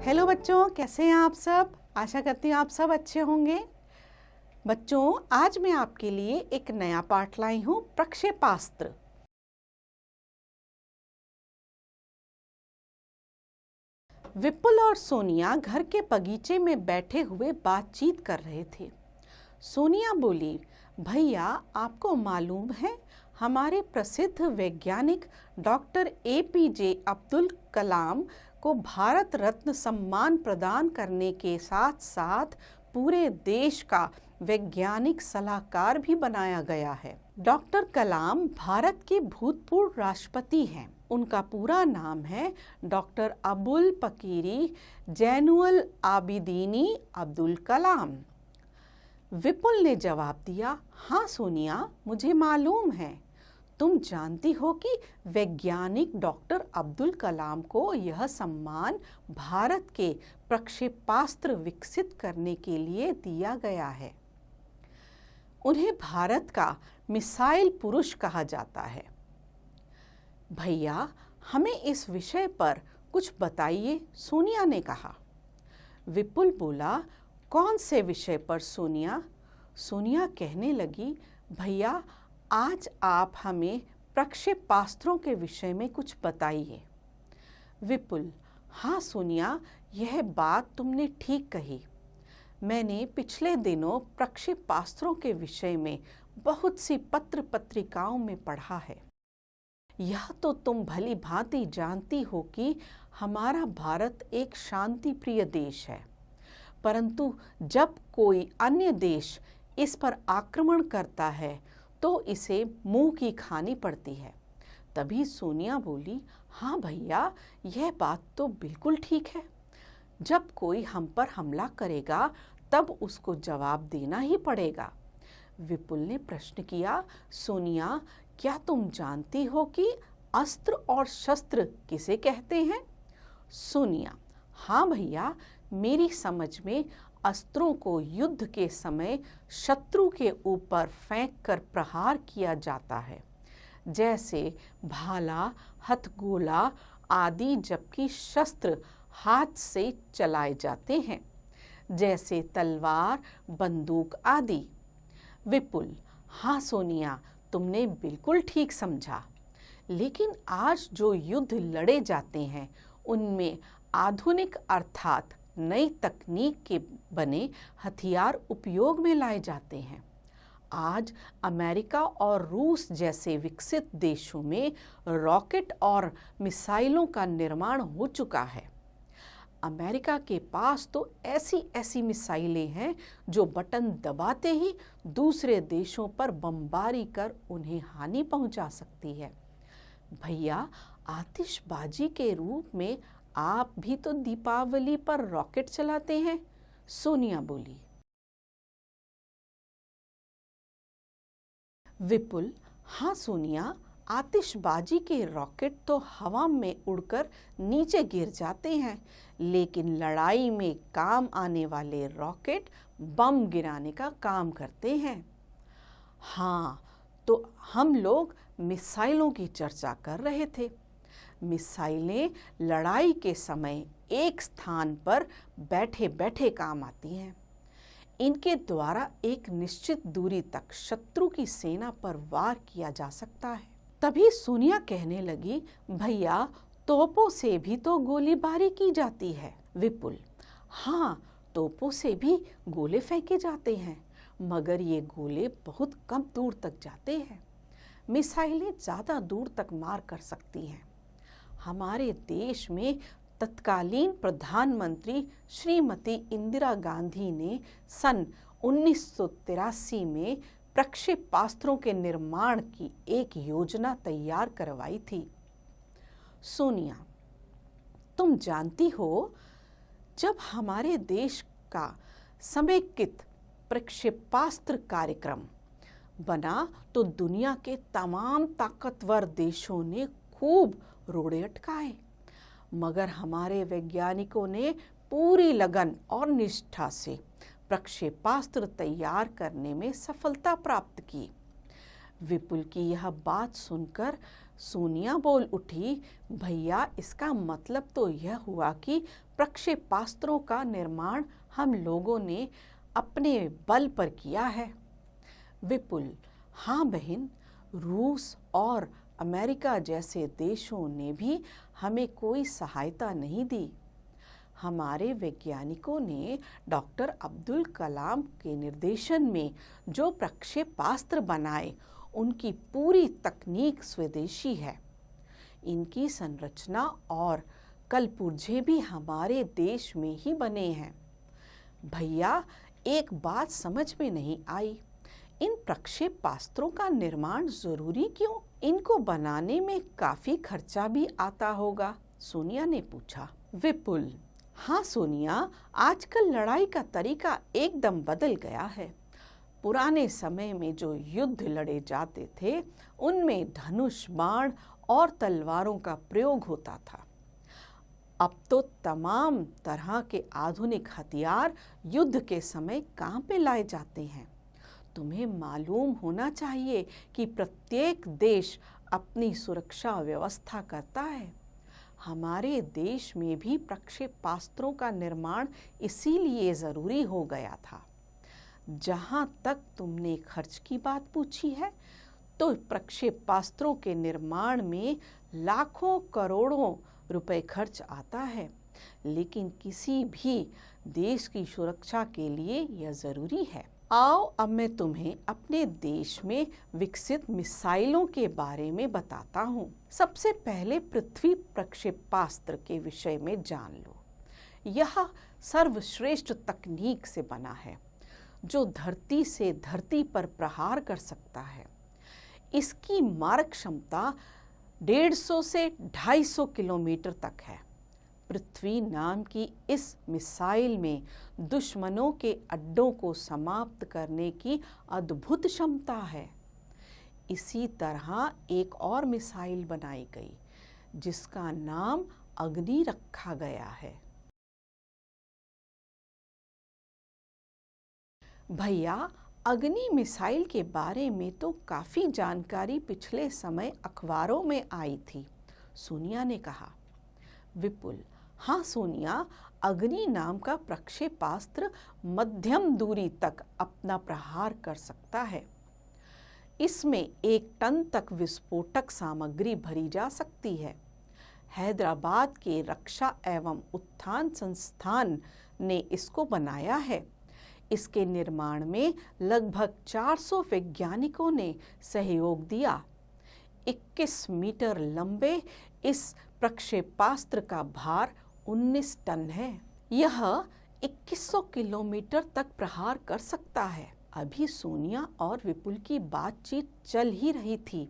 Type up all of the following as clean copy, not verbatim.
Hello बच्चों, कैसे हैं आप सब। आशा करती हूँ आप सब अच्छे होंगे। बच्चों, आज मैं आपके लिए एक नया पाठ लाई हूँ, प्रक्षेपास्त्र। विपुल और सोनिया घर के बगीचे में बैठे हुए बातचीत कर रहे थे। सोनिया बोली, भैया आपको मालूम है हमारे प्रसिद्ध वैज्ञानिक डॉक्टर APJ अब्दुल कलाम को भारत रत्न सम्मान प्रदान करने के साथ साथ पूरे देश का वैज्ञानिक सलाहकार भी बनाया गया है। डॉक्टर कलाम भारत के भूतपूर्व राष्ट्रपति हैं। उनका पूरा नाम है डॉक्टर अबुल पकीरी जैनुल आबिदीनी अब्दुल कलाम। विपुल ने जवाब दिया, हाँ सोनिया, मुझे मालूम है। तुम जानती हो कि वैज्ञानिक डॉक्टर अब्दुल कलाम को यह सम्मान भारत के प्रक्षेपास्त्र विकसित करने के लिए दिया गया है। उन्हें भारत का मिसाइल पुरुष कहा जाता है। भैया, हमें इस विषय पर कुछ बताइए, सोनिया ने कहा। विपुल बोला, कौन से विषय पर सोनिया? सोनिया कहने लगी, भैया आज आप हमें प्रक्षेपास्त्रों के विषय में कुछ बताइए। विपुल, हाँ सोनिया, यह बात तुमने ठीक कही। मैंने पिछले दिनों प्रक्षेपास्त्रों के विषय में बहुत सी पत्र पत्रिकाओं में पढ़ा है। यह तो तुम भली भांति जानती हो कि हमारा भारत एक शांति प्रिय देश है, परंतु जब कोई अन्य देश इस पर आक्रमण करता है तो इसे मुंह की खानी पड़ती है। तभी सोनिया बोली, हाँ भैया, यह बात तो बिल्कुल ठीक है। जब कोई हम पर हमला करेगा तब उसको जवाब देना ही पड़ेगा। विपुल ने प्रश्न किया, सोनिया, क्या तुम जानती हो कि अस्त्र और शस्त्र किसे कहते हैं? सोनिया, हाँ भैया, मेरी समझ में अस्त्रों को युद्ध के समय शत्रु के ऊपर फेंककर प्रहार किया जाता है, जैसे भाला, हथगोला आदि, जबकि शस्त्र हाथ से चलाए जाते हैं, जैसे तलवार, बंदूक आदि। विपुल, हाँ सोनिया, तुमने बिल्कुल ठीक समझा। लेकिन आज जो युद्ध लड़े जाते हैं उनमें आधुनिक अर्थात नई तकनीक के बने हथियार उपयोग में लाए जाते हैं। आज अमेरिका और रूस जैसे विकसित देशों में रॉकेट और मिसाइलों का निर्माण हो चुका है। अमेरिका के पास तो ऐसी ऐसी मिसाइलें हैं जो बटन दबाते ही दूसरे देशों पर बमबारी कर उन्हें हानि पहुंचा सकती है। भैया, आतिशबाजी के रूप में आप भी तो दीपावली पर रॉकेट चलाते हैं, सोनिया बोली। विपुल, हाँ सोनिया, आतिशबाजी के रॉकेट तो हवा में उड़कर नीचे गिर जाते हैं, लेकिन लड़ाई में काम आने वाले रॉकेट बम गिराने का काम करते हैं। हाँ, तो हम लोग मिसाइलों की चर्चा कर रहे थे। मिसाइलें लड़ाई के समय एक स्थान पर बैठे बैठे काम आती हैं। इनके द्वारा एक निश्चित दूरी तक शत्रु की सेना पर वार किया जा सकता है। तभी सोनिया कहने लगी, भैया, तोपों से भी तो गोलीबारी की जाती है। विपुल, हाँ, तोपों से भी गोले फेंके जाते हैं, मगर ये गोले बहुत कम दूर तक जाते हैं। मिसाइलें ज़्यादा दूर तक मार कर सकती हैं। हमारे देश में तत्कालीन प्रधानमंत्री श्रीमती इंदिरा गांधी ने सन 1983 में प्रक्षेपास्त्रों के निर्माण की एक योजना तैयार करवाई थी। सोनिया, तुम जानती हो, जब हमारे देश का समेकित प्रक्षेपास्त्र कार्यक्रम बना तो दुनिया के तमाम ताकतवर देशों ने खूब रोड़े अटकाए, मगर हमारे वैज्ञानिकों ने पूरी लगन और निष्ठा से प्रक्षेपास्त्र तैयार करने में सफलता प्राप्त की। विपुल की यह बात सुनकर सोनिया बोल उठी, भैया इसका मतलब तो यह हुआ कि प्रक्षेपास्त्रों का निर्माण हम लोगों ने अपने बल पर किया है। विपुल, हाँ बहन, रूस और अमेरिका जैसे देशों ने भी हमें कोई सहायता नहीं दी। हमारे वैज्ञानिकों ने डॉक्टर अब्दुल कलाम के निर्देशन में जो प्रक्षेपास्त्र बनाए उनकी पूरी तकनीक स्वदेशी है। इनकी संरचना और कलपुर्जे भी हमारे देश में ही बने हैं। भैया, एक बात समझ में नहीं आई, इन प्रक्षेपास्त्रों का निर्माण जरूरी क्यों? इनको बनाने में काफी खर्चा भी आता होगा, सोनिया ने पूछा। विपुल, हाँ सोनिया, आजकल लड़ाई का तरीका एकदम बदल गया है। पुराने समय में जो युद्ध लड़े जाते थे उनमें धनुष, बाण और तलवारों का प्रयोग होता था। अब तो तमाम तरह के आधुनिक हथियार युद्ध के समय काम पे लाए जाते हैं। तुम्हें मालूम होना चाहिए कि प्रत्येक देश अपनी सुरक्षा व्यवस्था करता है। हमारे देश में भी प्रक्षेपास्त्रों का निर्माण इसीलिए जरूरी हो गया था। जहां तक तुमने खर्च की बात पूछी है, तो प्रक्षेपास्त्रों के निर्माण में लाखों करोड़ों रुपए खर्च आता है, लेकिन किसी भी देश की सुरक्षा के लिए यह जरूरी है। आओ अब मैं तुम्हें अपने देश में विकसित मिसाइलों के बारे में बताता हूँ। सबसे पहले पृथ्वी प्रक्षेपास्त्र के विषय में जान लो। यह सर्वश्रेष्ठ तकनीक से बना है जो धरती से धरती पर प्रहार कर सकता है। इसकी मारक क्षमता 150 से 250 किलोमीटर तक है। पृथ्वी नाम की इस मिसाइल में दुश्मनों के अड्डों को समाप्त करने की अद्भुत क्षमता है। इसी तरह एक और मिसाइल बनाई गई जिसका नाम अग्नि रखा गया है। भैया, अग्नि मिसाइल के बारे में तो काफी जानकारी पिछले समय अखबारों में आई थी, सोनिया ने कहा। विपुल, हाँ सोनिया, अग्नि नाम का प्रक्षेपास्त्र मध्यम दूरी तक अपना प्रहार कर सकता है। इसमें 1 टन तक विस्फोटक सामग्री भरी जा सकती है। हैदराबाद के रक्षा एवं उत्थान संस्थान ने इसको बनाया है। इसके निर्माण में लगभग 400 वैज्ञानिकों ने सहयोग दिया। 21 मीटर लंबे इस प्रक्षेपास्त्र का भार 19 टन है। यह 2100 किलोमीटर तक प्रहार कर सकता है। अभी सोनिया और विपुल की बातचीत चल ही रही थी,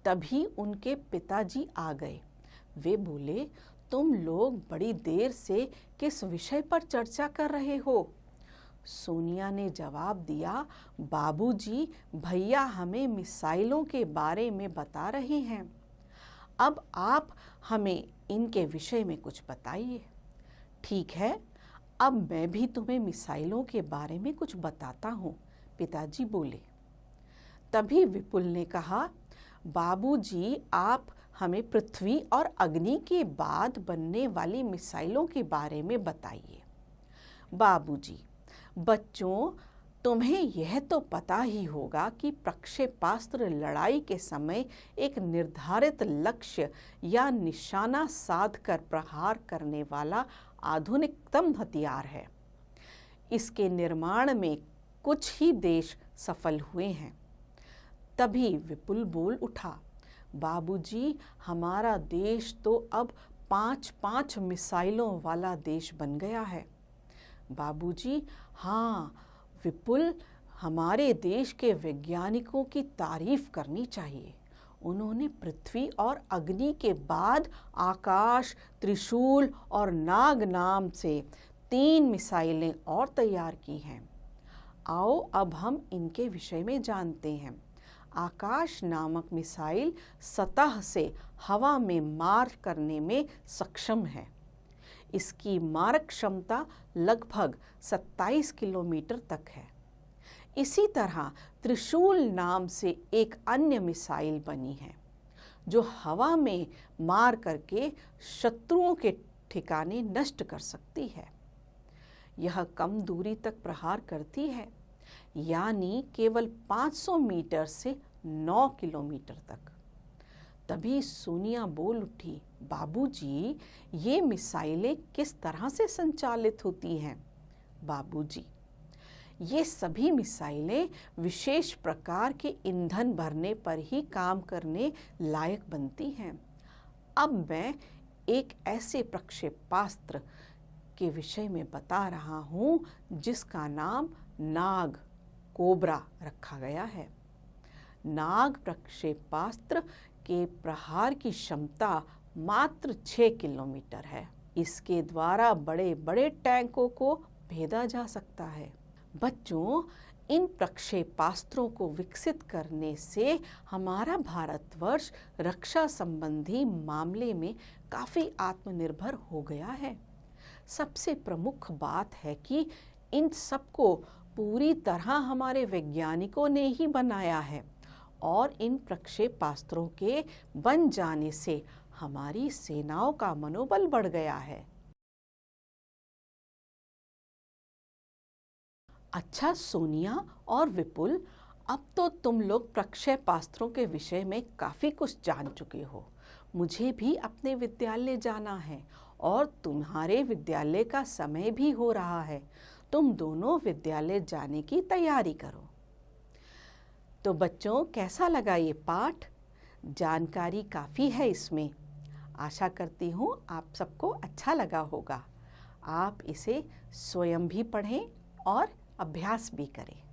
तभी उनके पिताजी आ गए। वे बोले, तुम लोग बड़ी देर से किस विषय पर चर्चा कर रहे हो? सोनिया ने जवाब दिया, बाबूजी, भैया हमें मिसाइलों के बारे में बता रहे हैं। अब आप हमें इनके विषय में कुछ बताइए। ठीक है, अब मैं भी तुम्हें मिसाइलों के बारे में कुछ बताता हूँ, पिताजी बोले। तभी विपुल ने कहा, बाबूजी, आप हमें पृथ्वी और अग्नि के बाद बनने वाली मिसाइलों के बारे में बताइए। बाबूजी, बच्चों, तुम्हें यह तो पता ही होगा कि प्रक्षेपास्त्र लड़ाई के समय एक निर्धारित लक्ष्य या निशाना साधकर प्रहार करने वाला आधुनिकतम हथियार है। इसके निर्माण में कुछ ही देश सफल हुए हैं। तभी विपुल बोल उठा, बाबूजी, हमारा देश तो अब 5-5 मिसाइलों वाला देश बन गया है। बाबूजी, हाँ विपुल, हमारे देश के वैज्ञानिकों की तारीफ करनी चाहिए। उन्होंने पृथ्वी और अग्नि के बाद आकाश, त्रिशूल और नाग नाम से 3 मिसाइलें और तैयार की हैं। आओ अब हम इनके विषय में जानते हैं। आकाश नामक मिसाइल सतह से हवा में मार करने में सक्षम है। इसकी मारक क्षमता लगभग 27 किलोमीटर तक है। इसी तरह त्रिशूल नाम से एक अन्य मिसाइल बनी है जो हवा में मार करके शत्रुओं के ठिकाने नष्ट कर सकती है। यह कम दूरी तक प्रहार करती है, यानी केवल 500 मीटर से 9 किलोमीटर तक। तभी सोनिया बोल उठी, बाबूजी, ये मिसाइलें किस तरह से संचालित होती हैं? बाबूजी, ये सभी मिसाइलें विशेष प्रकार के ईंधन भरने पर ही काम करने लायक बनती हैं। अब मैं एक ऐसे प्रक्षेपास्त्र के विषय में बता रहा हूँ जिसका नाम नाग, कोबरा रखा गया है। नाग प्रक्षेपास्त्र के प्रहार की क्षमता मात्र 6 किलोमीटर है। इसके द्वारा बड़े बड़े टैंकों को भेदा जा सकता है। बच्चों, इन प्रक्षेपास्त्रों को विकसित करने से हमारा भारतवर्ष रक्षा संबंधी मामले में काफ़ी आत्मनिर्भर हो गया है। सबसे प्रमुख बात है कि इन सबको पूरी तरह हमारे वैज्ञानिकों ने ही बनाया है और इन प्रक्षेपास्त्रों के बन जाने से हमारी सेनाओं का मनोबल बढ़ गया है। अच्छा सोनिया और विपुल, अब तो तुम लोग प्रक्षेपास्त्रों के विषय में काफ़ी कुछ जान चुके हो। मुझे भी अपने विद्यालय जाना है और तुम्हारे विद्यालय का समय भी हो रहा है। तुम दोनों विद्यालय जाने की तैयारी करो। तो बच्चों, कैसा लगा ये पाठ? जानकारी काफ़ी है इसमें। आशा करती हूँ आप सबको अच्छा लगा होगा। आप इसे स्वयं भी पढ़ें और अभ्यास भी करें।